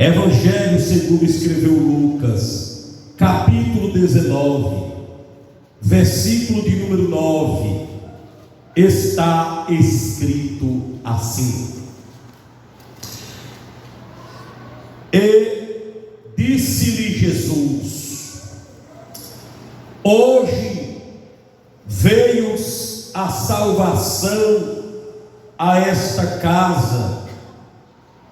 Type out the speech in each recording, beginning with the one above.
Evangelho segundo escreveu Lucas, capítulo 19, versículo de número 9, está escrito assim: E disse-lhe Jesus: Hoje veio a salvação a esta casa,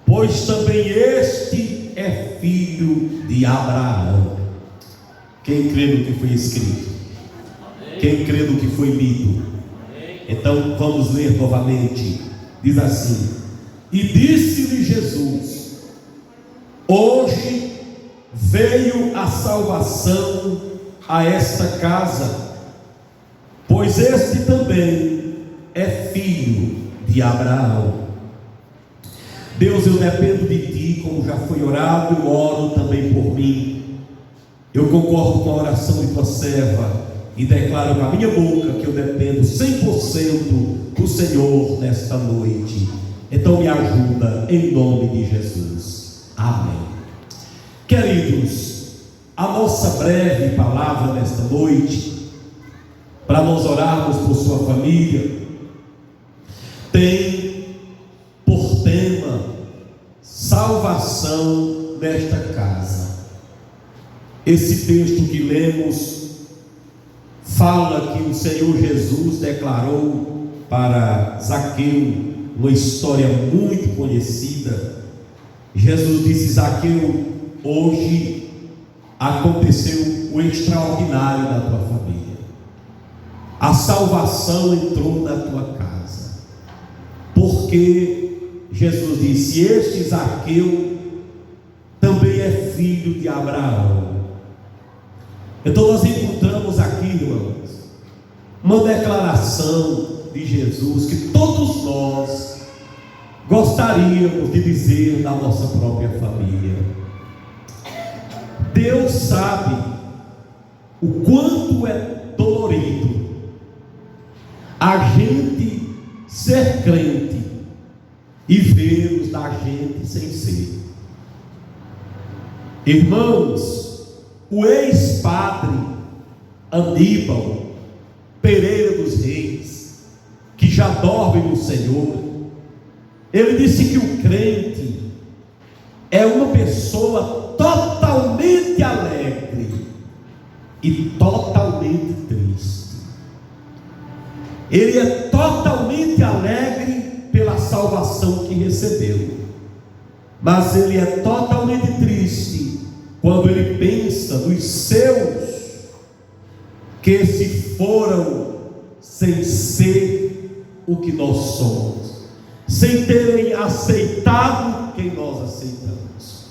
pois também este é filho de Abraão. Quem crê no que foi escrito? Quem crê no que foi lido? Então vamos ler novamente. Diz assim: E disse-lhe Jesus: Hoje veio a salvação a esta casa, pois este também é filho de Abraão. Deus, eu dependo de Ti, como já foi orado, eu oro também por mim. Eu concordo com a oração de Tua serva e declaro com a minha boca que eu dependo 100% do Senhor nesta noite. Então me ajuda em nome de Jesus. Amém. Queridos, a nossa breve palavra nesta noite, para nós orarmos por sua família, tem por tema salvação nesta casa. Esse texto que lemos fala que o Senhor Jesus declarou para Zaqueu uma história muito conhecida. Jesus disse: Zaqueu, hoje aconteceu o extraordinário na tua família. A salvação entrou na tua casa. Porque Jesus disse: Este Zaqueu também é filho de Abraão. Então nós encontramos aqui, irmãos, uma declaração de Jesus que todos nós gostaríamos de dizer da nossa própria família. Deus sabe o quanto é dolorido a gente ser crente e ver os da gente sem ser. Irmãos, o ex-padre Aníbal Pereira dos Reis, que já dorme no Senhor, ele disse que o crente é uma pessoa totalmente alegre e totalmente triste. Ele é totalmente alegre pela salvação que recebeu, mas ele é totalmente triste quando ele pensa nos seus que se foram sem ser o que nós somos, sem terem aceitado quem nós aceitamos.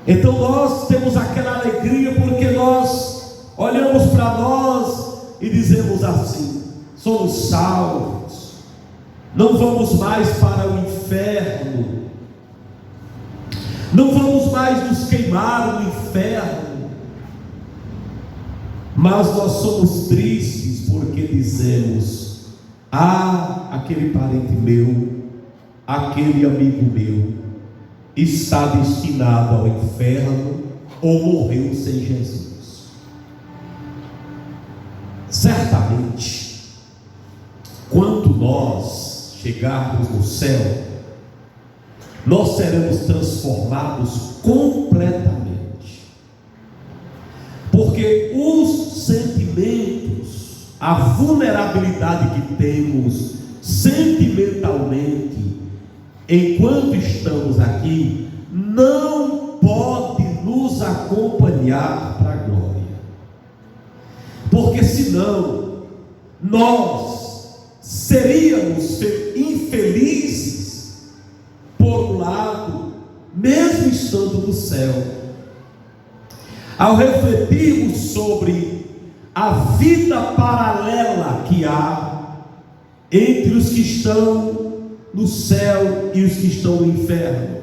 Então nós temos aquela alegria porque nós olhamos para nós e dizemos assim: somos salvos, não vamos mais para o inferno, não vamos mais nos queimar no inferno. Mas nós somos tristes porque dizemos: aquele parente meu, aquele amigo meu está destinado ao inferno ou morreu sem Jesus. Certamente, quando nós chegarmos no céu, nós seremos transformados completamente, porque os sentimentos, a vulnerabilidade que temos sentimentalmente enquanto estamos aqui, não pode nos acompanhar para a glória, porque senão nós seríamos infelizes por um lado, mesmo estando no céu. Ao refletirmos sobre a vida paralela que há entre os que estão no céu e os que estão no inferno,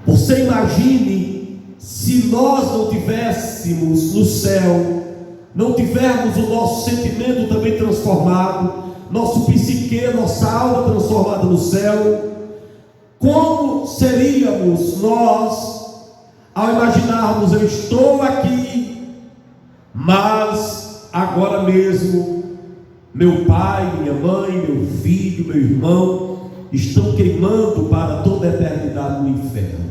você imagine se nós não tivéssemos no céu, não tivermos o nosso sentimento também transformado, nosso psique, nossa alma transformada no céu, como seríamos irmãos, nós, ao imaginarmos, eu estou aqui, mas agora mesmo, meu pai, minha mãe, meu filho, meu irmão, estão queimando para toda a eternidade no inferno.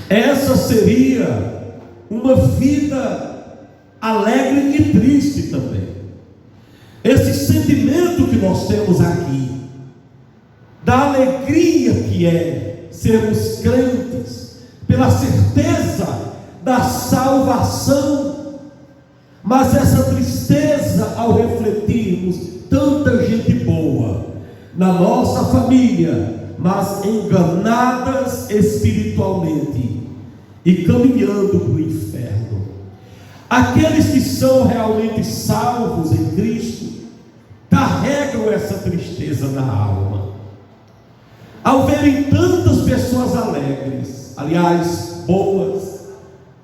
Essa seria uma vida alegre e triste também. Esse sentimento que nós temos aqui, da alegria que é sermos crentes, pela certeza da salvação, mas essa tristeza ao refletirmos tanta gente boa na nossa família, mas enganadas espiritualmente e caminhando para o inferno. Aqueles que são realmente salvos em Cristo carregam essa tristeza na alma, ao verem tantas pessoas alegres, aliás, boas,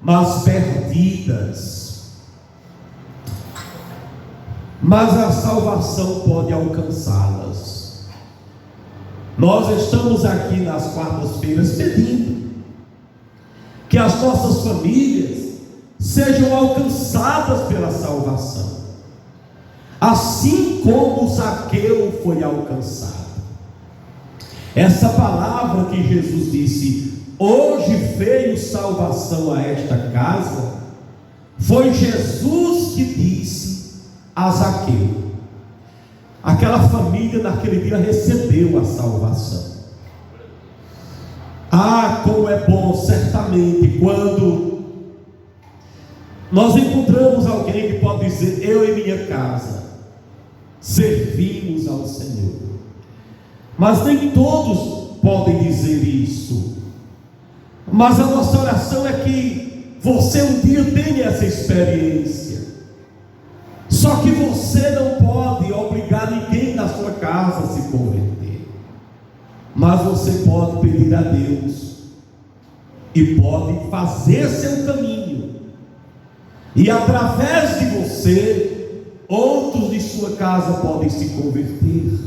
mas perdidas. Mas a salvação pode alcançá-las. Nós estamos aqui nas quartas-feiras pedindo que as nossas famílias sejam alcançadas pela salvação, assim como Zaqueu foi alcançado. Essa palavra que Jesus disse, hoje veio salvação a esta casa, foi Jesus que disse a Zaqueu. Aquela família naquele dia recebeu a salvação. Ah, como é bom, certamente, quando nós encontramos alguém que pode dizer, eu e minha casa servimos ao Senhor. Mas nem todos podem dizer isso. Mas a nossa oração é que você um dia tenha essa experiência. Só que você não pode obrigar ninguém na sua casa a se converter, mas você pode pedir a Deus e pode fazer seu caminho, e através de você outros de sua casa podem se converter.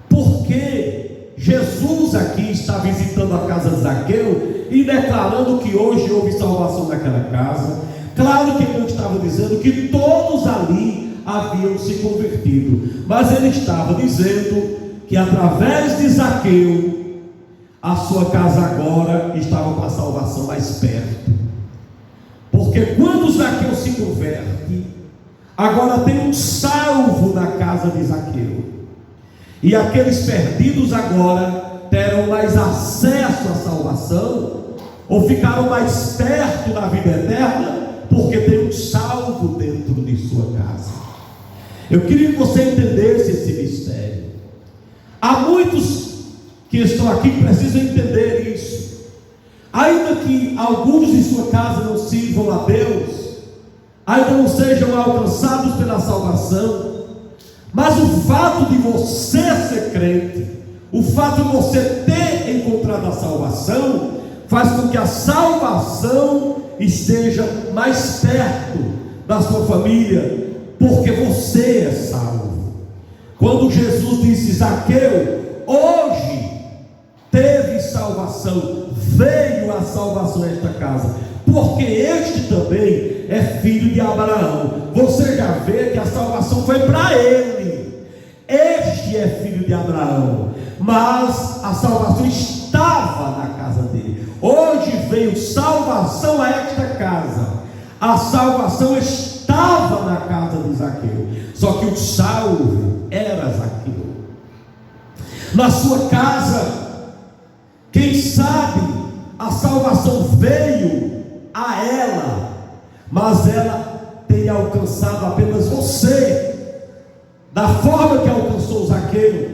Porque Jesus aqui está visitando a casa de Zaqueu e declarando que hoje houve salvação naquela casa. Claro que ele não estava dizendo que todos ali haviam se convertido, mas ele estava dizendo que através de Zaqueu a sua casa agora estava com a salvação mais perto. Porque quando Zaqueu se converte, agora tem um salvo na casa de Zaqueu. E aqueles perdidos agora terão mais acesso à salvação, ou ficaram mais perto da vida eterna, porque tem um salvo dentro de sua casa. Eu queria que você entendesse esse mistério. Há muitos que estão aqui que precisam entender isso. Ainda que alguns de sua casa não sirvam a Deus, ainda não sejam alcançados pela salvação, mas o fato de você ser crente, o fato de você ter encontrado a salvação, faz com que a salvação esteja mais perto da sua família, porque você é salvo. Quando Jesus disse, Zaqueu, hoje teve salvação, veio a salvação a esta casa, porque este também é filho de Abraão. Você já vê que a salvação foi para ele. Este é filho de Abraão, mas a salvação estava na casa dele. Hoje veio salvação a esta casa. A salvação estava na casa de Zaqueu, só que o salvo era Zaqueu. Na sua casa, quem sabe a salvação veio a ela, mas ela tem alcançado apenas você, da forma que alcançou Zaqueu.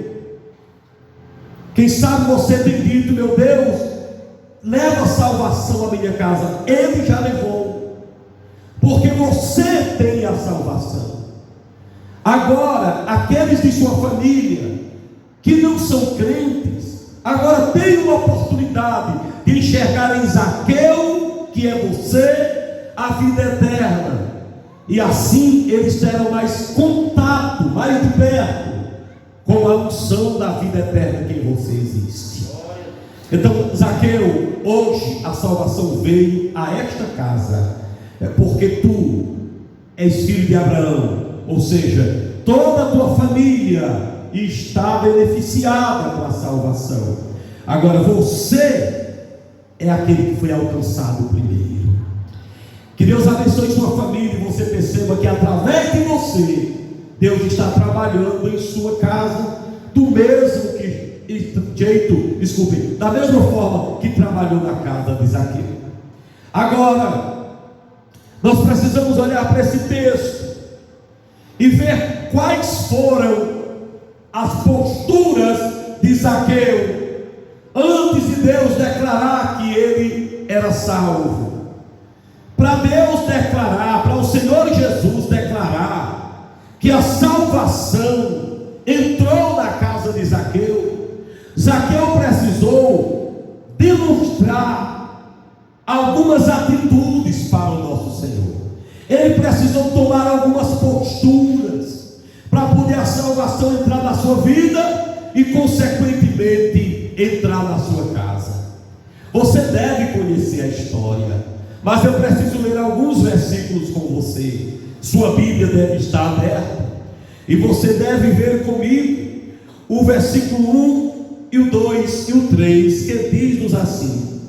Quem sabe você tem dito, meu Deus, leva a salvação à minha casa. Ele já levou, porque você tem a salvação. Agora, aqueles de sua família que não são crentes, agora tem uma oportunidade de enxergar em Zaqueu, que é você, a vida eterna. E assim eles terão mais contato, mais de perto, com a unção da vida eterna que em você existe. Então, Zaqueu, hoje a salvação veio a esta casa, porque tu és filho de Abraão, ou seja, toda a tua família está beneficiada com a salvação. Agora você é aquele que foi alcançado primeiro. Que Deus abençoe sua família e você perceba que através de você, Deus está trabalhando em sua casa do mesmo jeito, da mesma forma que trabalhou na casa de Zaqueu. Agora, nós precisamos olhar para esse texto e ver quais foram as posturas de Zaqueu antes de Deus declarar que ele era salvo. Para Deus declarar, para o Senhor Jesus declarar que a salvação entrou na casa de Zaqueu, Zaqueu precisou demonstrar algumas atitudes para o nosso Senhor. Ele precisou tomar algumas posturas para poder a salvação entrar na sua vida e consequentemente entrar na sua casa. Você deve conhecer a história, mas eu preciso ler alguns versículos com você. Sua Bíblia deve estar aberta e você deve ver comigo o versículo 1 e o 2 e o 3, que diz-nos assim: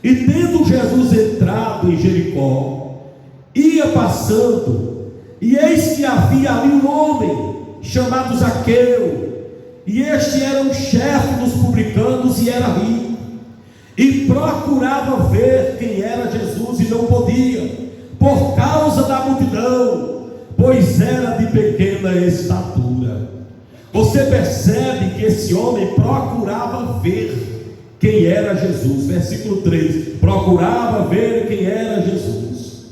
e tendo Jesus entrado em Jericó, ia passando, e eis que havia ali um homem chamado Zaqueu, e este era um chefe dos publicanos e era rico, e procurava ver quem era Jesus e não podia, por causa da multidão, pois era de pequena estatura. Você percebe que esse homem procurava ver quem era Jesus. Versículo 3: procurava ver quem era Jesus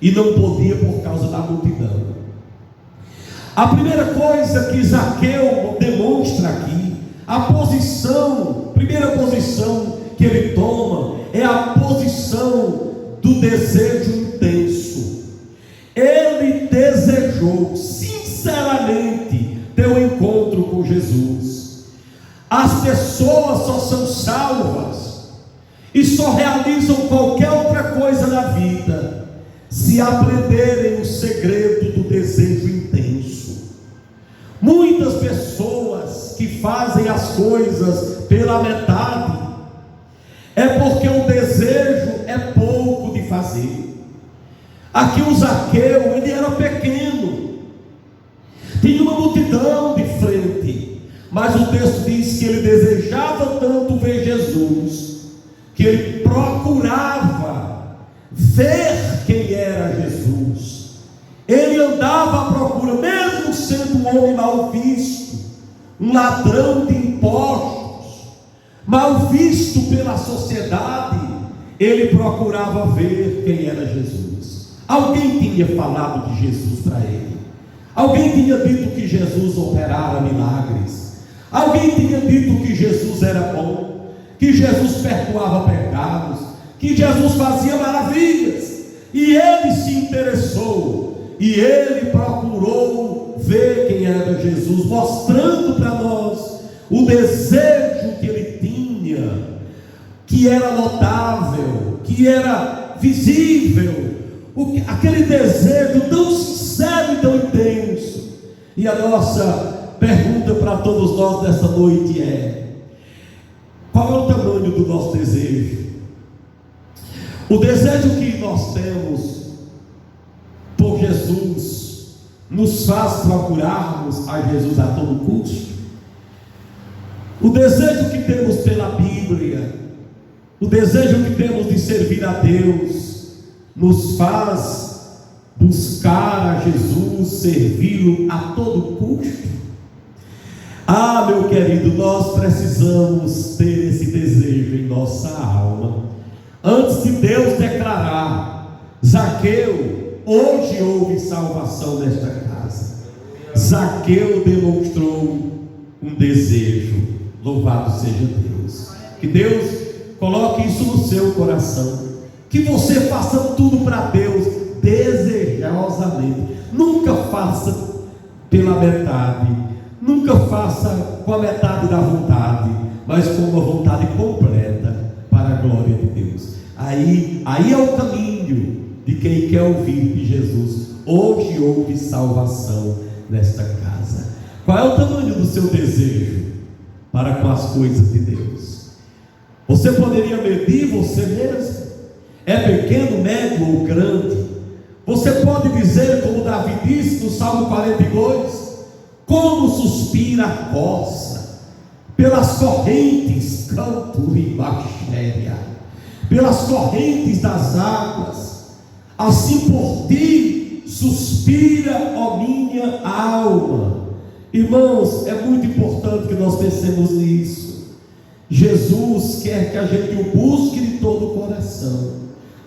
e não podia por causa da multidão. A primeira coisa que Zaqueu demonstra aqui, primeira posição que ele toma, é a posição do desejo intenso. Ele desejou sinceramente ter um encontro com Jesus. As pessoas só são salvas e só realizam qualquer outra coisa na vida se aprenderem o segredo do desejo intenso. Muitas pessoas que fazem as coisas pela metade é porque o desejo é pouco de fazer. Aqui o Zaqueu, ele era pequeno, tinha uma multidão de frente, mas o texto diz que ele desejava tanto ver Jesus, que ele procurava ver quem era Jesus. Ele andava à procura, mesmo sendo um homem mal visto, um ladrão de impostos, mal visto pela sociedade, ele procurava ver quem era Jesus. Alguém tinha falado de Jesus para ele, alguém tinha dito que Jesus operara milagres, alguém tinha dito que Jesus era bom, que Jesus perdoava pecados, que Jesus fazia maravilhas, e ele se interessou, e ele procurou ver quem era Jesus, mostrando para nós o desejo que ele tinha, que era notável, que era visível, aquele desejo tão sincero e tão intenso. E a nossa pergunta para todos nós nessa noite é: qual é o tamanho do nosso desejo? O desejo que nós temos por Jesus nos faz procurarmos a Jesus a todo custo? O desejo que temos pela Bíblia, o desejo que temos de servir a Deus, nos faz buscar a Jesus, servi-lo a todo custo? Ah, meu querido, nós precisamos ter esse desejo em nossa alma. Antes de Deus declarar: Zaqueu, hoje houve salvação nesta casa, Zaqueu demonstrou um desejo. Louvado seja Deus. Que Deus coloque isso no seu coração, que você faça tudo para Deus desejosamente. Nunca faça pela metade, nunca faça com a metade da vontade, mas com uma vontade completa. Aí é o caminho de quem quer ouvir de Jesus. Hoje houve salvação nesta casa. Qual é o tamanho do seu desejo para com as coisas de Deus? Você poderia medir você mesmo? É pequeno, médio ou grande? Você pode dizer, como Davi disse no Salmo 42, como suspira a coça pelas correntes, canto e baxéria, pelas correntes das águas, assim por ti suspira, ó minha alma. Irmãos, é muito importante que nós pensemos nisso. Jesus quer que a gente o busque de todo o coração,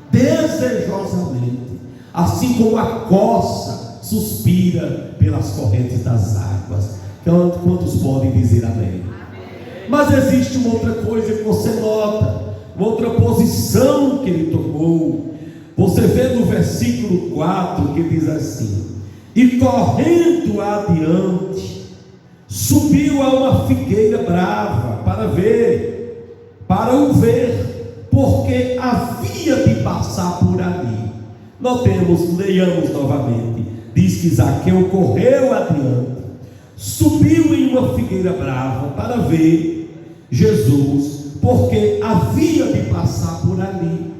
desejosamente, assim como a coça suspira pelas correntes das águas. Quantos podem dizer amém? Mas existe uma outra coisa que você nota, uma outra posição que ele tomou. Você vê no versículo 4 que diz assim: e correndo adiante, subiu a uma figueira brava para o ver, porque havia de passar por ali. Notemos, leiamos novamente. Diz que Zaqueu correu adiante, subiu em uma figueira brava para ver Jesus, porque havia de passar por ali.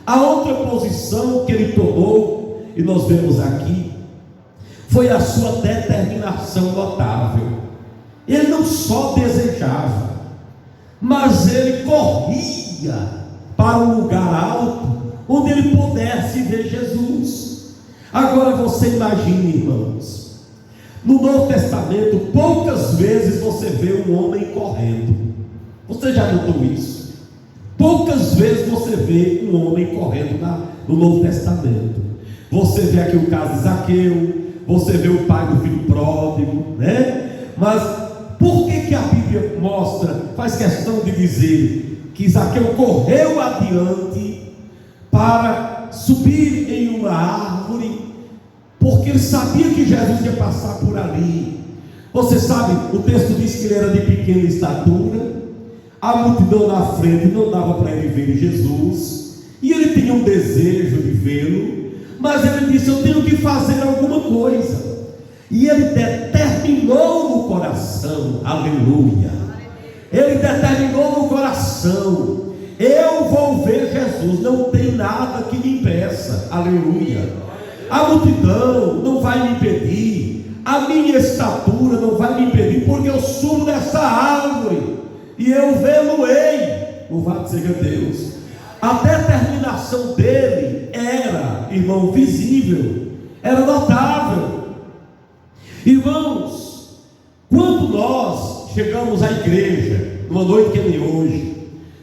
A outra posição que ele tomou, e nós vemos aqui, foi a sua determinação notável. Ele não só desejava, mas ele corria para um lugar alto, onde ele pudesse ver Jesus. Agora você imagine, irmãos, no Novo Testamento, poucas vezes você vê um homem correndo. Você já notou isso? Poucas vezes você vê um homem correndo no Novo Testamento. Você vê aqui o caso de Zaqueu, você vê o pai do filho pródigo, né? Mas por que a Bíblia faz questão de dizer que Zaqueu correu adiante para subir em uma árvore? Porque ele sabia que Jesus ia passar por ali. Você sabe, o texto diz que ele era de pequena estatura, a multidão na frente não dava para ele ver Jesus, e ele tinha um desejo de vê-lo, mas ele disse: eu tenho que fazer alguma coisa. E ele determinou no coração, aleluia, ele determinou no coração: eu vou ver Jesus, não tem nada que me impeça, aleluia. A multidão não vai me impedir, a minha estatura não vai me impedir, porque eu subo dessa árvore e eu vê-lo-ei. Louvado seja Deus. A determinação dele era, irmão, visível, era notável. Irmãos, quando nós chegamos à igreja, numa noite que nem hoje,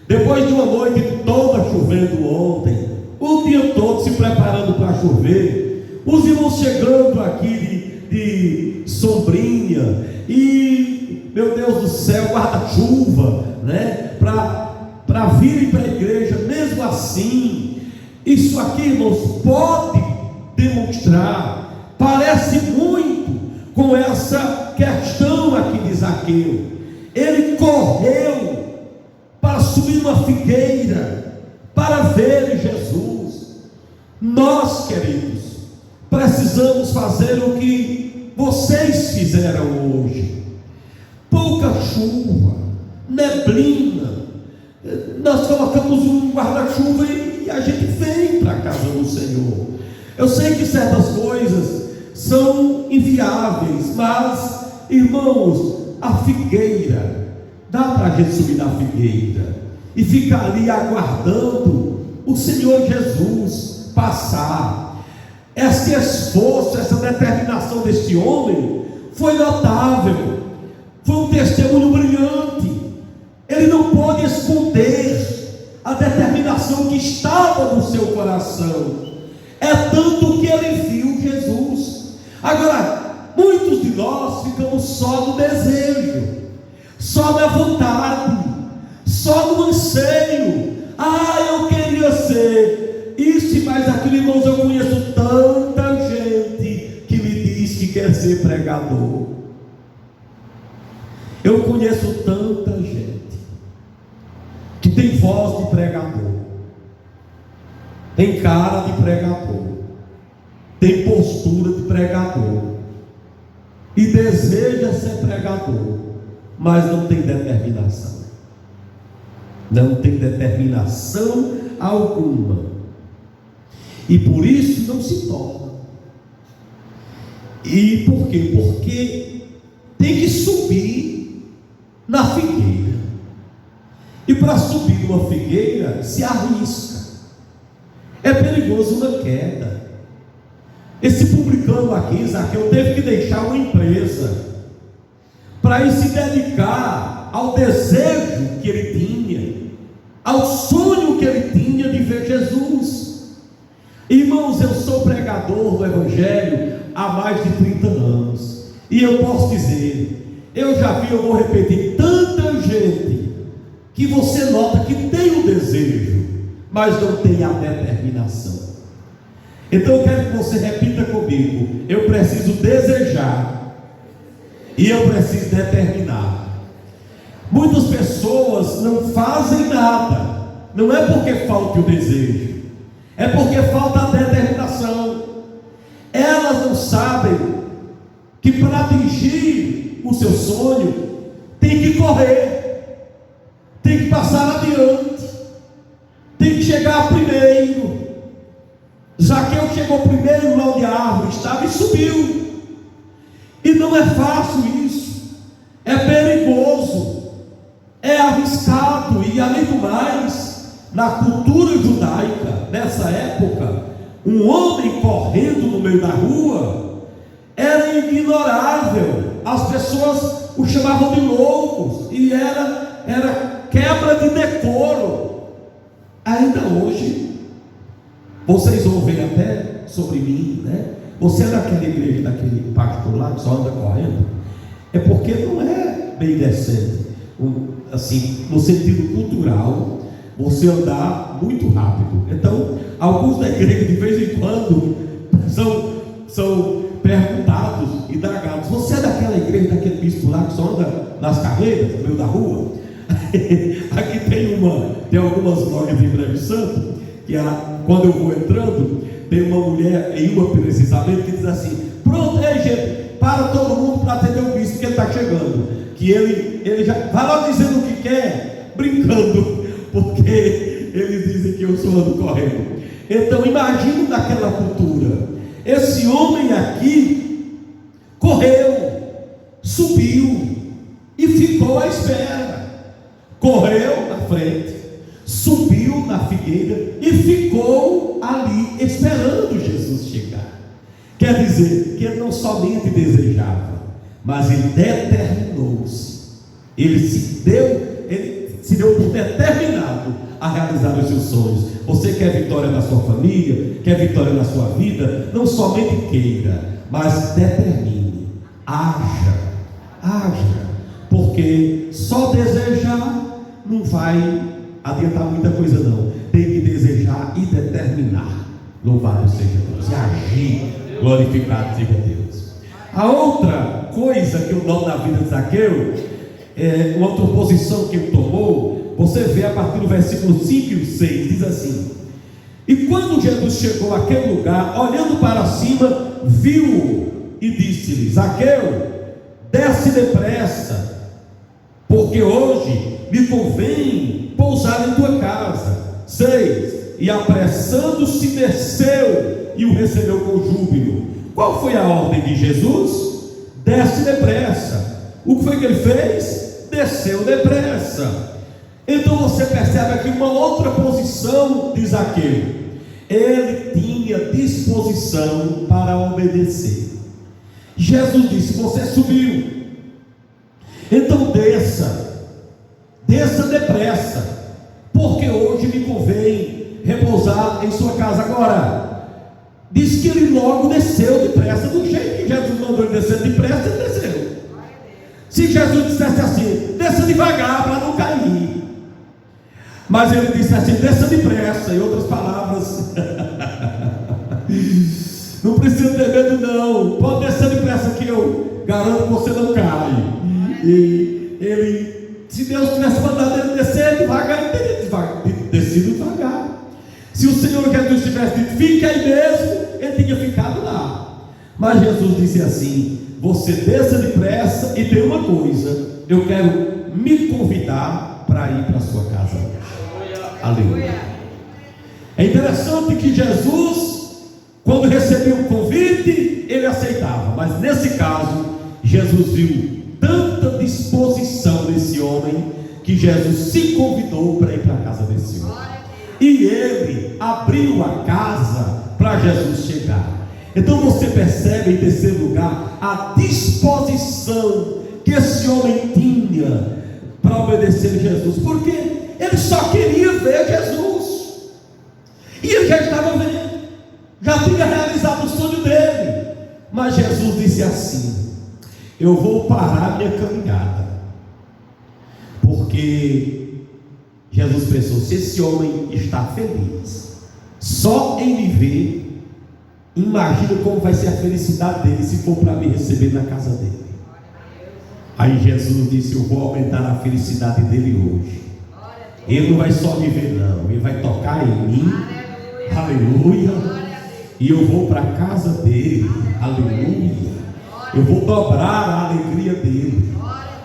depois de uma noite toda chovendo ontem, o dia todo se preparando para chover, os irmãos chegando aqui de sombrinha e, meu Deus do céu, guarda-chuva, né, para virem para a igreja. Mesmo assim, isso aqui, irmãos, pode demonstrar, parece muito com essa questão aqui de Zaqueu. Ele correu para subir uma figueira para ver Jesus. Nós, queridos, precisamos fazer o que vocês fizeram hoje. Pouca chuva, neblina, nós colocamos um guarda-chuva e a gente vem para a casa do Senhor. Eu sei que certas coisas são inviáveis, mas, irmãos, a figueira, dá para a gente subir na figueira e ficar ali aguardando o Senhor Jesus passar. Esse esforço, essa determinação deste homem foi notável, foi um testemunho brilhante. Ele não pôde esconder a determinação que estava no seu coração. É tanto que ele viu Jesus. Agora, muitos de nós ficamos só no desejo, só na vontade, só no anseio. Eu queria ser isso e mais aquilo. Irmãos, eu conheço tanta gente que me diz que quer ser pregador. Eu conheço tanta gente que tem voz de pregador, tem cara de pregador, tem postura de pregador, e deseja ser pregador, mas não tem determinação. Não tem determinação alguma. E por isso não se torna. E por quê? Porque tem que subir na figueira. E para subir numa figueira se arrisca. É perigoso uma queda. Esse publicano aqui, Zaqueu, teve que deixar uma empresa para ir se dedicar ao desejo que ele tinha, ao sonho que ele tinha de ver Jesus. Irmãos, eu sou pregador do Evangelho há mais de 30 anos, e eu posso dizer, eu já vi, eu vou repetir, tanta gente que você nota que tem o desejo, mas não tem a determinação. Então eu quero que você repita comigo: eu preciso desejar e eu preciso determinar. Muitas pessoas não fazem nada, não é porque falta o desejo, é porque falta a determinação. Elas não sabem que para atingir o seu sonho tem que correr, tem que passar adiante, tem que chegar primeiro. Zaqueu chegou primeiro lá onde a árvore estava e subiu. E não é fácil isso, é perigoso, é arriscado. E além do mais, na cultura judaica, nessa época, um homem correndo no meio da rua era ignorável. As pessoas o chamavam de loucos, e era quebra de decoro. Ainda hoje vocês ouvem até sobre mim, né? Você é daquela igreja, daquele pastor lá que só anda correndo. É porque não é bem decente, assim, no sentido cultural, você andar muito rápido. Então, alguns da igreja de vez em quando são perguntados, indagados: você é daquela igreja, daquele bispo lá que só anda nas carreiras, no meio da rua? Aqui tem algumas lojas em Breve Santo, que quando eu vou entrando, tem uma mulher, em uma precisamente, que diz assim: pronto, aí gente, para todo mundo para atender o bispo, que ele está chegando. Que ele já vai logo dizendo o que quer, brincando, porque eles dizem que eu sou ando correndo. Então imagine naquela cultura, esse homem aqui correu, subiu e ficou à espera. Correu na frente, subiu na figueira e ficou ali esperando Jesus chegar. Quer dizer que ele não somente desejava, mas ele determinou-se. Ele se deu por determinado a realizar os seus sonhos. Você quer vitória na sua família, quer vitória na sua vida? Não somente queira, mas determine, haja, porque só desejar não vai adiantar muita coisa não. Tem que desejar e determinar. Louvado seja Deus, e agir, glorificado seja Deus. A outra coisa que eu noto na vida de Zaqueu, uma outra posição que ele tomou, você vê a partir do versículo 5 e 6, diz assim: e quando Jesus chegou àquele lugar, olhando para cima, viu-o e disse-lhe: Zaqueu, desce depressa, porque hoje me convém pousar em tua casa. 6. E apressando-se desceu e o recebeu com júbilo. Qual foi a ordem de Jesus? Desce depressa. O que foi que ele fez? Desceu depressa. Então você percebe aqui uma outra posição de Zaqueu. Ele tinha disposição para obedecer. Jesus disse: você subiu, então desça depressa, porque hoje me convém repousar em sua casa. Agora, diz que ele logo desceu depressa. Do jeito que Jesus mandou ele descer depressa, ele desceu. Se Jesus dissesse assim: desça devagar para não cair, mas ele disse assim: desça depressa. Em outras palavras, não precisa ter medo não, pode descer depressa que eu garanto que você não cai. E ele, se Deus tivesse mandado ele descer devagar, ele teria descido devagar. Se o Senhor Jesus tivesse dito, fica aí mesmo, ele tinha ficado lá. Mas Jesus disse assim: você desça depressa e tem uma coisa, eu quero me convidar para ir para a sua casa hoje. Aleluia. É interessante que Jesus, quando recebia um convite, ele aceitava. Mas nesse caso, Jesus viu tanta disposição desse homem, que Jesus se convidou para ir para a casa desse homem. E ele abriu a casa para Jesus chegar. Então você percebe, em terceiro lugar, a disposição que esse homem tinha para obedecer a Jesus, porque ele só queria ver Jesus, e ele já estava vendo, já tinha realizado o sonho dele. Mas Jesus disse assim: eu vou parar minha caminhada, porque Jesus pensou, se esse homem está feliz só em me ver, imagina como vai ser a felicidade dele se for para me receber na casa dele. Aí Jesus disse: eu vou aumentar a felicidade dele hoje. Ele não vai só me ver não, ele vai tocar em mim. Aleluia. E eu vou para a casa dele. Aleluia. Eu vou dobrar a alegria dele.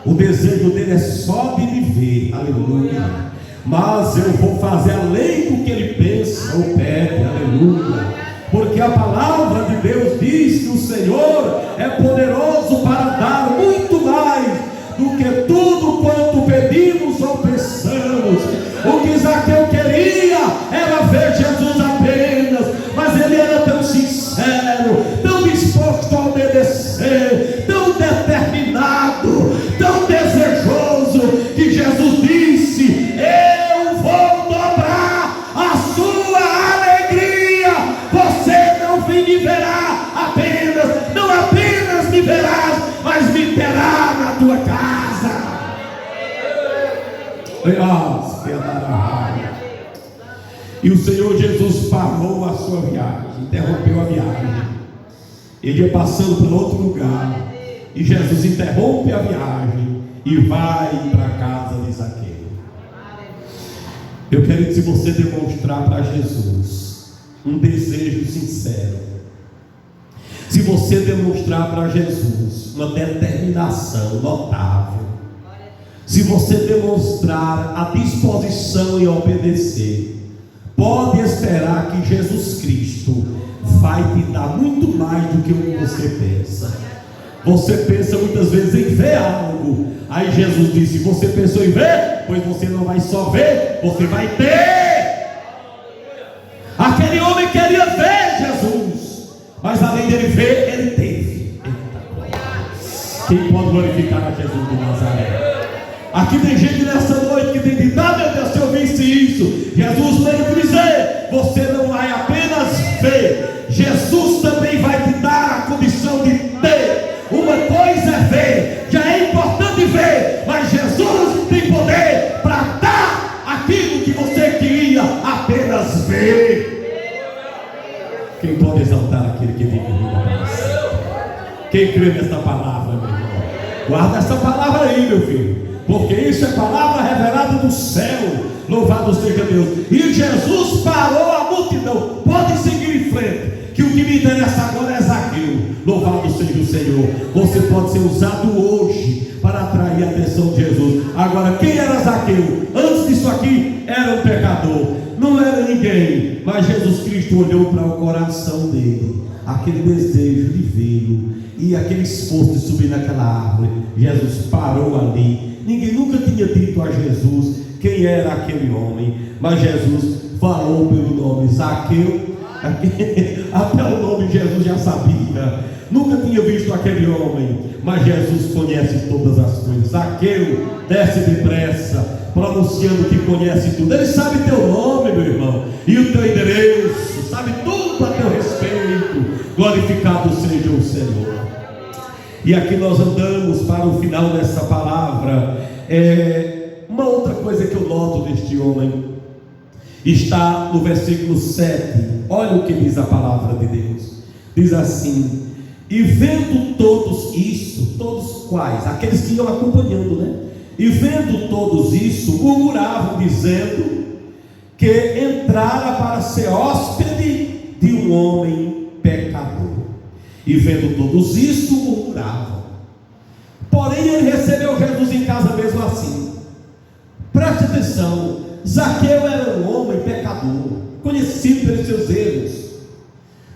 O desejo dele é só de me ver. Aleluia. Mas eu vou fazer além do que ele pensa ou pede. Aleluia. Porque a palavra de Deus diz que o Senhor é poderoso para dar muito mais do que tudo quanto pedimos ou pensamos. O que Zaqueu queria era ver Jesus apenas, mas ele era tão sincero, tão disposto a obedecer, tão determinado, tão desejoso, que Jesus disse: eu vou dobrar a sua alegria. Você não me verá apenas, não apenas me verás, mas me terá na tua casa. E o Senhor Jesus parou a sua viagem, interrompeu a viagem. Ele ia passando para outro lugar, e Jesus interrompe a viagem e vai para a casa de Zaqueu. Eu quero que, se você demonstrar para Jesus um desejo sincero, se você demonstrar para Jesus uma determinação notável, se você demonstrar a disposição em obedecer, pode esperar que Jesus Cristo vai te dar muito mais do que o que você pensa. Você pensa muitas vezes em ver algo, aí Jesus disse: você pensou em ver? Pois você não vai só ver, você vai ter. Aquele homem queria ver Jesus, mas além dele ver, ele teve. Quem pode glorificar a Jesus de Nazaré? Aqui tem gente nessa noite que tem dito: ah, meu Deus, se eu visse isso, Jesus veio dizer: você não vai apenas ver, Jesus também vai te dar a condição de ter. Uma coisa é ver, já é importante ver, mas Jesus tem poder para dar aquilo que você queria apenas ver. Quem pode exaltar aquele que vive vida para sempre? Quem crê nesta palavra, meu irmão? Guarda essa palavra aí, meu filho, porque isso é palavra revelada do céu. Louvado seja Deus. E Jesus parou a multidão. Pode seguir em frente, que o que me interessa agora é Zaqueu. Louvado seja o Senhor. Você pode ser usado hoje para atrair a atenção de Jesus. Agora, quem era Zaqueu? Antes disso aqui, era um pecador, não era ninguém, mas Jesus Cristo olhou para o coração dele, aquele desejo de vê-lo e aquele esforço de subir naquela árvore. Jesus parou ali. Ninguém nunca tinha dito a Jesus quem era aquele homem, mas Jesus falou pelo nome Zaqueu. Até o nome Jesus já sabia. Nunca tinha visto aquele homem, mas Jesus conhece todas as coisas. Zaqueu, desce depressa, pronunciando que conhece tudo. Ele sabe teu nome, meu irmão, e o teu endereço, sabe tudo a teu respeito. Glorificado seja o Senhor. E aqui nós andamos para o final dessa palavra. Uma outra coisa que eu noto neste homem está no versículo 7. Olha o que diz a palavra de Deus. Diz assim: e vendo todos isso, todos quais? Aqueles que iam acompanhando, né? E vendo todos isso, murmuravam, dizendo: que entrara para ser hóspede de um homem pecador. E vendo todos isso, murmuravam. Porém, ele recebeu Jesus em casa mesmo assim. Preste atenção, Zaqueu era um homem pecador, conhecido pelos seus erros.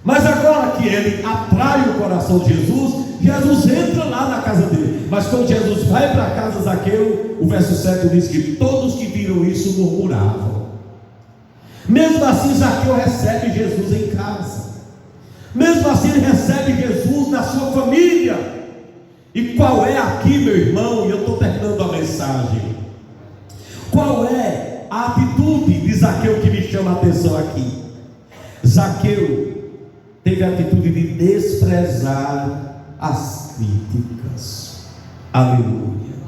Mas agora que ele atrai o coração de Jesus, Jesus entra lá na casa dele. Mas quando Jesus vai para a casa de Zaqueu, o verso 7 diz que todos que viram isso murmuravam. Mesmo assim, Zaqueu recebe Jesus em casa. Mesmo assim, ele recebe Jesus na sua família. E qual é aqui, meu irmão, e eu estou terminando a mensagem, qual é a atitude de Zaqueu que me chama a atenção aqui? Zaqueu teve a atitude de desprezar as críticas. Aleluia.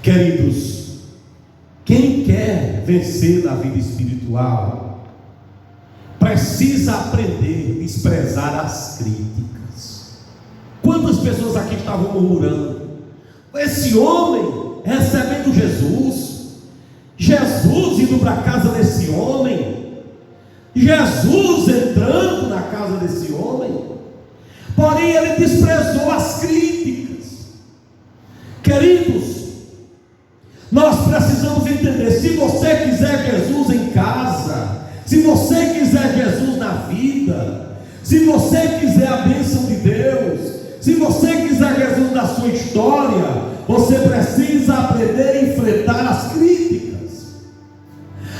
Queridos, quem quer vencer na vida espiritual precisa aprender a desprezar as críticas. Quantas pessoas aqui estavam murmurando? Esse homem recebendo Jesus indo para a casa desse homem, Jesus entrando na casa desse homem. Porém, ele desprezou as críticas. Queridos, nós precisamos entender: se você quiser Jesus em casa, se você quiser Jesus na vida, se você quiser a bênção de Deus, se você quiser Jesus na sua história, você precisa aprender a enfrentar as críticas.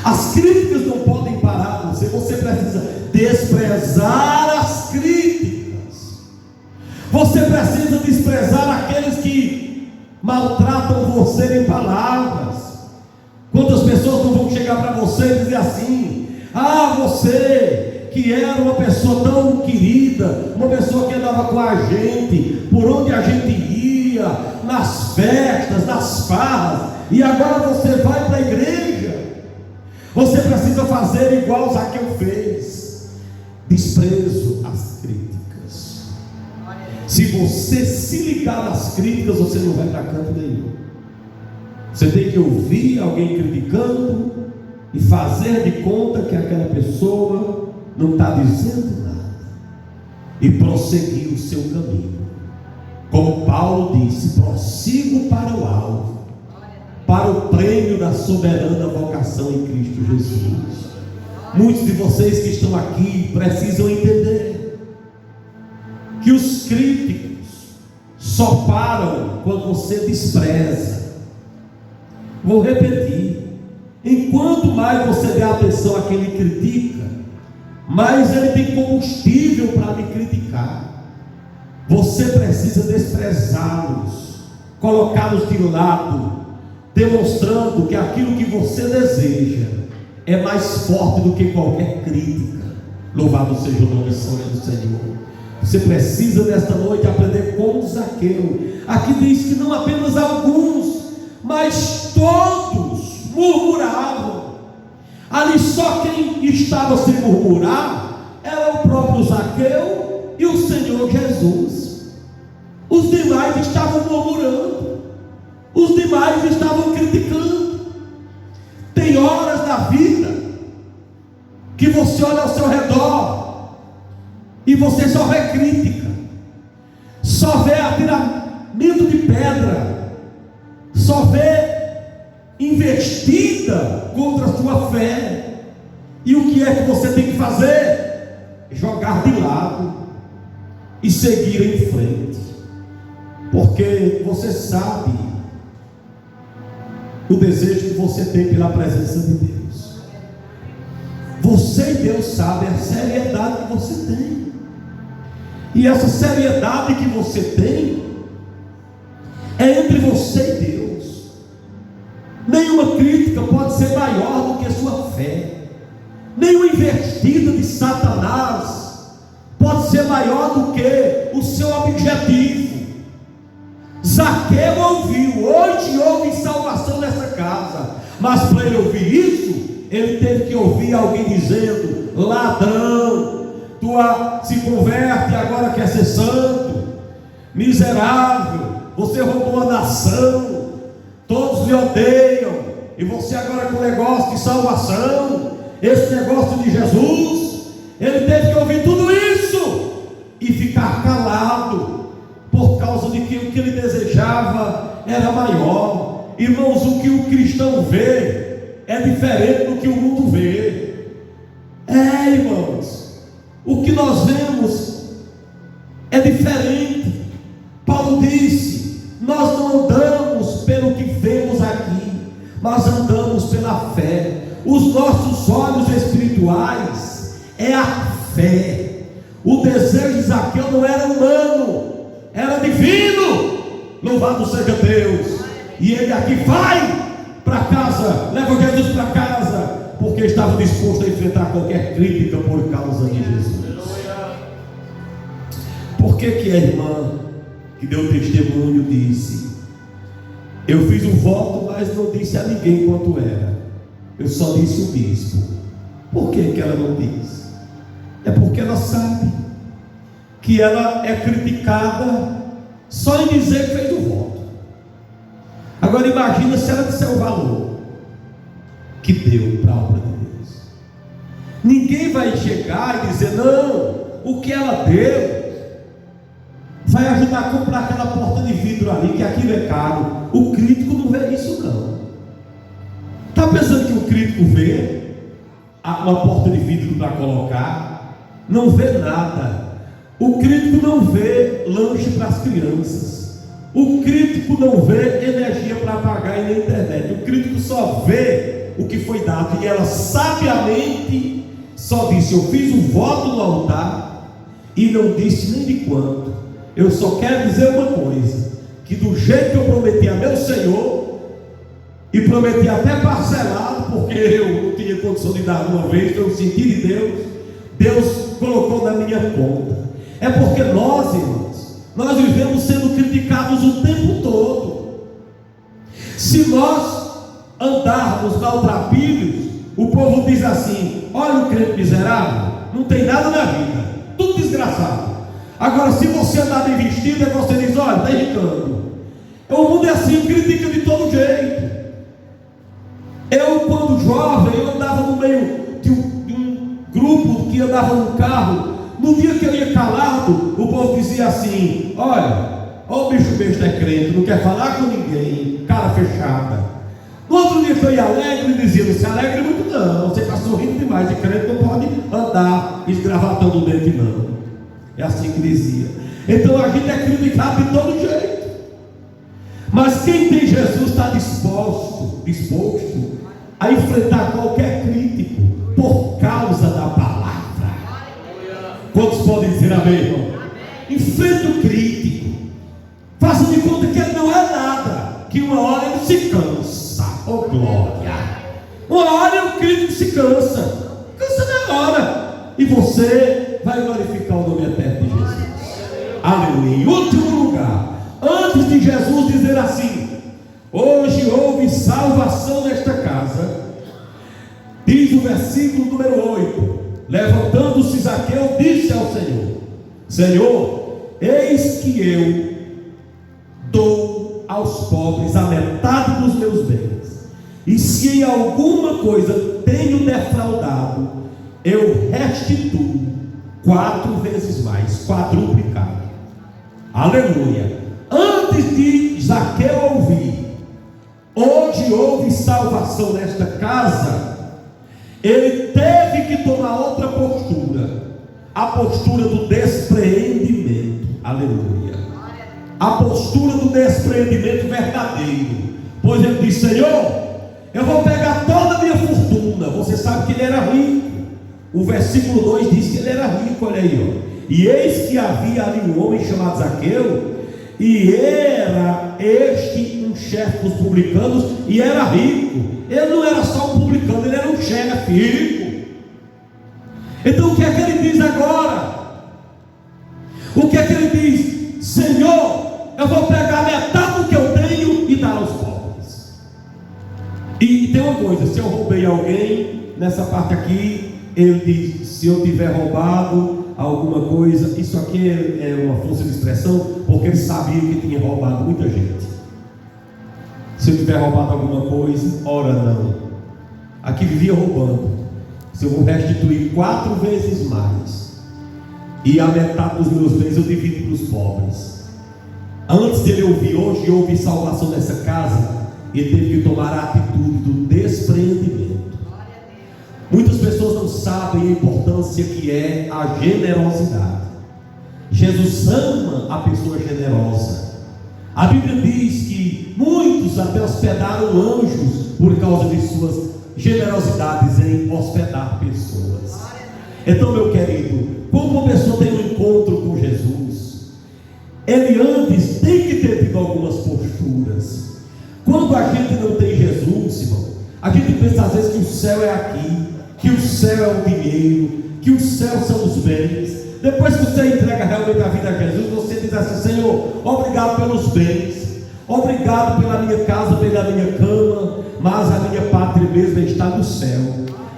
As críticas não podem parar você. Você precisa desprezar as críticas. Você precisa desprezar aqueles que maltratam você em palavras. Quantas pessoas não vão chegar para você e dizer assim: ah, você que era uma pessoa tão querida, uma pessoa que andava com a gente, por onde a gente ia, nas festas, nas farras, e agora você vai para a igreja. Você precisa fazer igual Zaqueu fez: desprezo às críticas. Se você se ligar nas críticas, você não vai para canto nenhum. Você tem que ouvir alguém criticando e fazer de conta que aquela pessoa não está dizendo nada, e prosseguir o seu caminho. Como Paulo disse: prossigo para o alvo, para o prêmio da soberana vocação em Cristo Jesus. Muitos de vocês que estão aqui precisam entender que os críticos só param quando você despreza. Vou repetir: enquanto mais você der atenção a quem lhe critica, mais ele tem combustível para lhe criticar. Você precisa desprezá-los, colocá-los de lado, demonstrando que aquilo que você deseja é mais forte do que qualquer crítica. Louvado seja o nome santo do Senhor. Você precisa nesta noite aprender com Zaqueu. Aqui diz que não apenas alguns, mas todos murmuravam. Ali só quem estava sem murmurar era o próprio Zaqueu e o Senhor Jesus. Os demais estavam murmurando, os demais estavam criticando. Tem horas da vida que você olha ao seu redor e você só vê crítica, só vê atiramento de pedra, só vê investida contra a sua fé. E o que é que você tem que fazer? Jogar de lado e seguir em frente, porque você sabe o desejo que você tem pela presença de Deus. Você e Deus sabem a seriedade que você tem, e essa seriedade que você tem é entre você e Deus. Nenhuma crítica pode ser maior do que a sua fé. Nenhuma investida de Satanás pode ser maior do que o seu objetivo. Zaqueu ouviu: hoje houve salvação nessa casa. Mas para ele ouvir isso, ele teve que ouvir alguém dizendo: ladrão, tu se converte e agora quer ser santo, miserável, você roubou a nação, todos lhe odeiam, e você agora com negócio de salvação. esse negócio de Jesus, ele teve que ouvir tudo isso e ficar calado, por causa de que o que ele desejava era maior. Irmãos, o que o cristão vê é diferente do que o mundo vê. Irmãos, o que nós vemos é diferente. Paulo disse: nós não andamos pelo que vemos aqui, mas andamos pela fé. Os nossos olhos espirituais é a fé. O desejo de Zaqueu não era humano, era divino. Louvado seja Deus. E ele aqui vai para casa, leva Jesus para casa, porque estava disposto a enfrentar qualquer crítica por causa de Jesus. Por que a irmã que deu testemunho disse: eu fiz um voto, mas não disse a ninguém quanto era, eu só disse o bispo? Por que ela não diz? É porque ela sabe que ela é criticada só em dizer que fez o voto. Agora imagina se ela disser o valor que deu para a obra de Deus. Ninguém vai chegar e dizer: não, o que ela deu vai ajudar a comprar aquela porta de vidro ali, que aquilo é caro. O crítico não vê isso não. Está pensando que o crítico vê uma porta de vidro para colocar? Não vê nada. O crítico não vê lanche para as crianças. O crítico não vê energia para pagar e na internet. O crítico só vê o que foi dado. E ela sabiamente só disse: eu fiz um voto no altar e não disse nem de quanto. Eu só quero dizer uma coisa: que do jeito que eu prometi a meu Senhor, e prometi até parcelado, porque eu não tinha condição de dar uma vez, eu senti de Deus, Deus colocou na minha conta. É porque nós, irmãos, nós vivemos sendo criticados o tempo todo. Se nós andarmos maltrapilhos, o povo diz assim: olha o crente miserável, não tem nada na vida, tudo desgraçado. Agora, se você andar bem vestido, você diz: olha, está irritando. O mundo é assim, critica de todo jeito. Eu, quando jovem, eu andava no meio de um grupo que andava no carro. No dia que eu ia calado, o povo dizia assim: olha, o bicho besta é crente, não quer falar com ninguém, cara fechada. No outro dia que eu ia alegre, dizia: não se alegre muito não, você está sorrindo demais, e crente não pode andar esgravatando o dente não. É assim que dizia. Então a gente é criticado de todo jeito. Mas quem tem Jesus está disposto a enfrentar qualquer crítico por causa da palavra. Quantos podem dizer amém, irmão? Enfrenta o crítico. Faça de conta que ele não é nada, que uma hora ele se cansa. Oh glória! Uma hora o crítico se cansa na hora, e você vai glorificar o nome eterno de Jesus. Aleluia. Em último lugar, antes de Jesus dizer assim: hoje houve salvação nesta casa, diz o versículo número 8: levantando-se Zaqueu, disse ao Senhor: Senhor, eis que eu dou aos pobres a metade dos meus bens, e se em alguma coisa tenho defraudado, eu restituo 4 vezes mais, quadruplicado. Aleluia. Antes de Zaqueu ouvir: hoje houve salvação nesta casa, ele teve que tomar outra postura, a postura do despreendimento. Aleluia. A postura do despreendimento verdadeiro. Pois ele disse: Senhor, eu vou pegar toda a minha fortuna. Você sabe que ele era rico. O versículo 2 diz que ele era rico, olha aí, ó. E eis que havia ali um homem chamado Zaqueu, e era este um chefe dos publicanos, e era rico. Ele não era só um publicano, ele era um chefe rico. Então o que é que ele diz agora? O que é que ele diz? Senhor, eu vou pegar metade do que eu tenho e dar aos pobres. E tem uma coisa: se eu roubei alguém, nessa parte aqui, ele diz: se eu tiver roubado alguma coisa, isso aqui é uma força de expressão, porque ele sabia que tinha roubado muita gente. Se eu tiver roubado alguma coisa, ora não. Aqui vivia roubando. se eu vou restituir 4 vezes mais, e a metade dos meus bens eu divido para os pobres. Antes dele ouvir, hoje houve salvação nessa casa, ele teve que tomar a atitude do despreendimento. Muitas pessoas não sabem a importância que é a generosidade. Jesus ama a pessoa generosa. A Bíblia diz que muitos até hospedaram anjos por causa de suas generosidades em hospedar pessoas. Então, meu querido, quando uma pessoa tem um encontro com Jesus, ele antes tem que ter tido algumas posturas. Quando a gente não tem Jesus, irmão, a gente pensa às vezes que o céu é aqui, que o céu é o dinheiro, que o céu são os bens. Depois que você entrega realmente a vida a Jesus, você diz assim: Senhor, obrigado pelos bens, obrigado pela minha casa, pela minha cama, mas a minha pátria mesmo está no céu,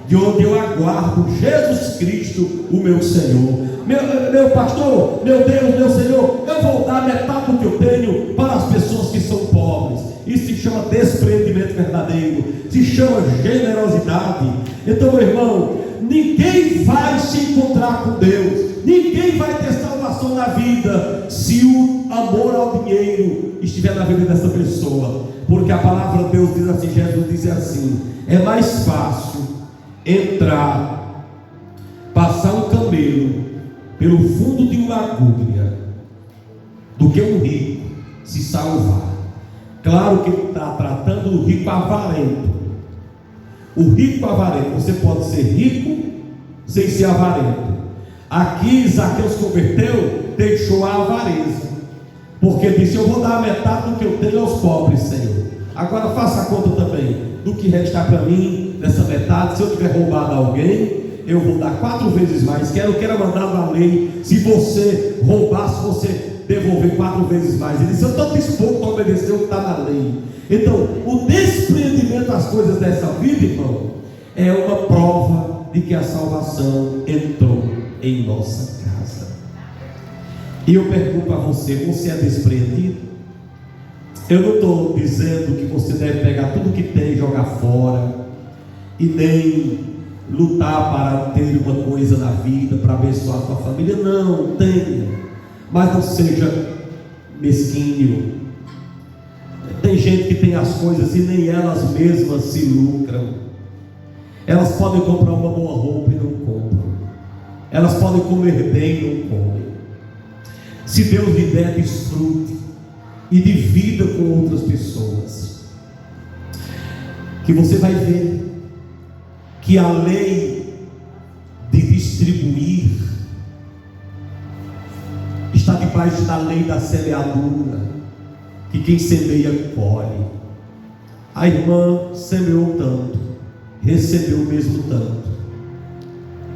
de onde eu aguardo Jesus Cristo, o meu Senhor. Meu pastor, meu Deus, meu Senhor, eu vou dar metade do que eu tenho para as pessoas que são pobres. Isso se chama desprendimento verdadeiro, se chama generosidade. Então, meu irmão, ninguém vai se encontrar com Deus, ninguém vai ter salvação na vida se o amor ao dinheiro estiver na vida dessa pessoa. Porque a palavra de Deus diz assim, Jesus diz assim: é mais fácil entrar, passar um camelo pelo fundo de uma agulha, do que um rico se salvar. Claro que ele está tratando o rico avarento. O rico avarento, você pode ser rico sem ser avarento. Aqui Zaqueu se converteu, deixou a avareza, porque disse: eu vou dar a metade do que eu tenho aos pobres, Senhor. Agora faça a conta também do que restar para mim dessa metade. Se eu tiver roubado alguém, eu vou dar 4 vezes mais. Quero mandar na lei, se você roubasse, você devolver 4 vezes mais. Ele disse: eu estou disposto a obedecer o que está na lei. Então, o despreendimento das coisas dessa vida, irmão, é uma prova de que a salvação entrou em nossa casa. E eu pergunto a você: você é despreendido? Eu não estou dizendo que você deve pegar tudo que tem e jogar fora, e nem lutar para ter uma coisa na vida, para abençoar a sua família. Não, tenha, mas não seja mesquinho. Tem gente que tem as coisas e nem elas mesmas se lucram. Elas podem comprar uma boa roupa e não compram. Elas podem comer bem e não comem. Se Deus lhe der, desfrute e divida com outras pessoas, que você vai ver que a lei de distribuir está debaixo da lei da semeadura, que quem semeia colhe. A irmã semeou tanto, recebeu o mesmo tanto.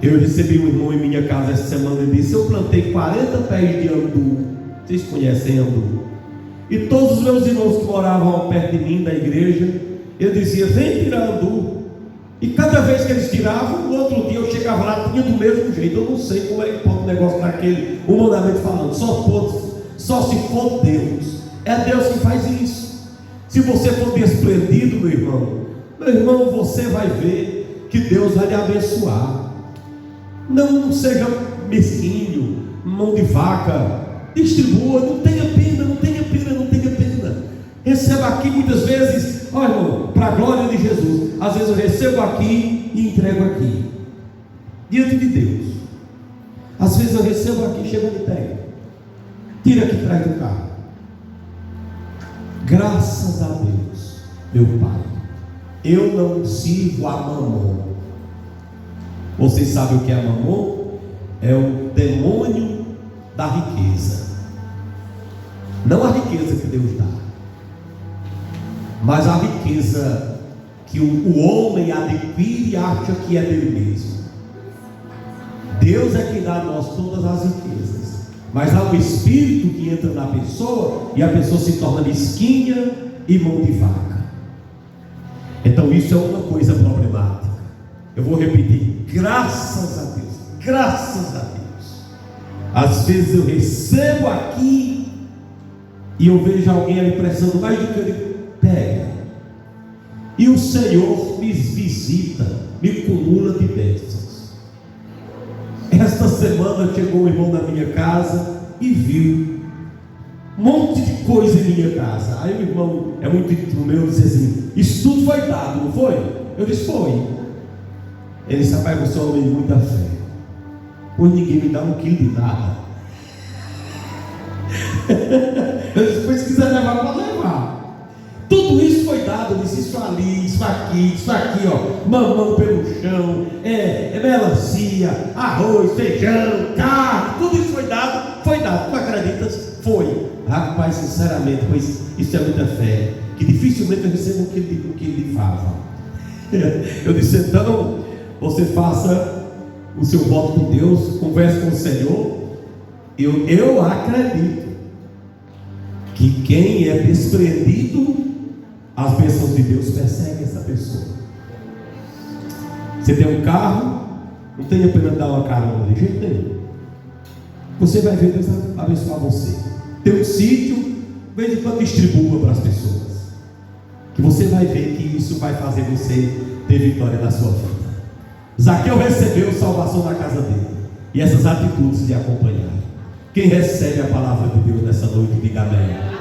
Eu recebi um irmão em minha casa essa semana e disse: eu plantei 40 pés de andu. Vocês conhecem andu? E todos os meus irmãos que moravam perto de mim, da igreja, eu dizia: vem tirar andu. E cada vez que eles tiravam, no outro dia eu chegava lá, tinha do mesmo jeito. Eu não sei como é que pode o negócio daquele, humanamente falando, só se for Deus. É Deus que faz isso. Se você for desprendido, meu irmão, você vai ver que Deus vai lhe abençoar. Não seja mesquinho, mão de vaca. Distribua, não tenha pena, não tenha pena, não tenha pena. Receba aqui muitas vezes, ó irmão, para a glória de Jesus. Às vezes eu recebo aqui e entrego aqui, diante de Deus. Às vezes eu recebo aqui, chego e pego, tira aqui atrás do carro. Graças a Deus, meu Pai, eu não sirvo a mamon. Vocês sabem o que é mamon? É o demônio da riqueza. Não a riqueza que Deus dá, mas a riqueza que o homem adquire e acha que é dele mesmo. Deus é quem dá a nós todas as riquezas, mas há um espírito que entra na pessoa e a pessoa se torna mesquinha e mão de vaca. Então isso é uma coisa problemática. Eu vou repetir: graças a Deus, graças a Deus. Às vezes eu recebo aqui e eu vejo alguém ali prestando mais do que ele pega, e o Senhor me visita me cumula de bênçãos. Esta semana chegou um irmão na minha casa e viu um monte de coisa em minha casa. Aí o irmão, é muito íntimo meu, disse assim: isso tudo foi dado, não foi? Eu disse: foi. Ele disse: rapaz, você é um homem de muita fé, pois ninguém me dá um quilo de nada. Eu disse: pois se quiser levar, pode levar. Tudo isso foi dado. Eu disse: isso ali, isso aqui, ó, mamão pelo chão, melancia, arroz, feijão, carne, tudo isso foi dado. Tu acreditas? Foi. Rapaz, sinceramente, pois isso é muita fé, que dificilmente eu recebo o que ele fala. Eu disse: então, você faça o seu voto com Deus, converse com o Senhor. Eu acredito que quem é desprendido, as bênçãos de Deus perseguem essa pessoa. Você tem um carro, não tenha pena de dar uma carona de jeito nenhum. Você vai ver Deus abençoar você. Tem um sítio, de vez em quando distribua para as pessoas, que você vai ver que isso vai fazer você ter vitória na sua vida. Zaqueu recebeu salvação na casa dele, e essas atitudes lhe acompanharam. Quem recebe a palavra de Deus nessa noite, diga amém.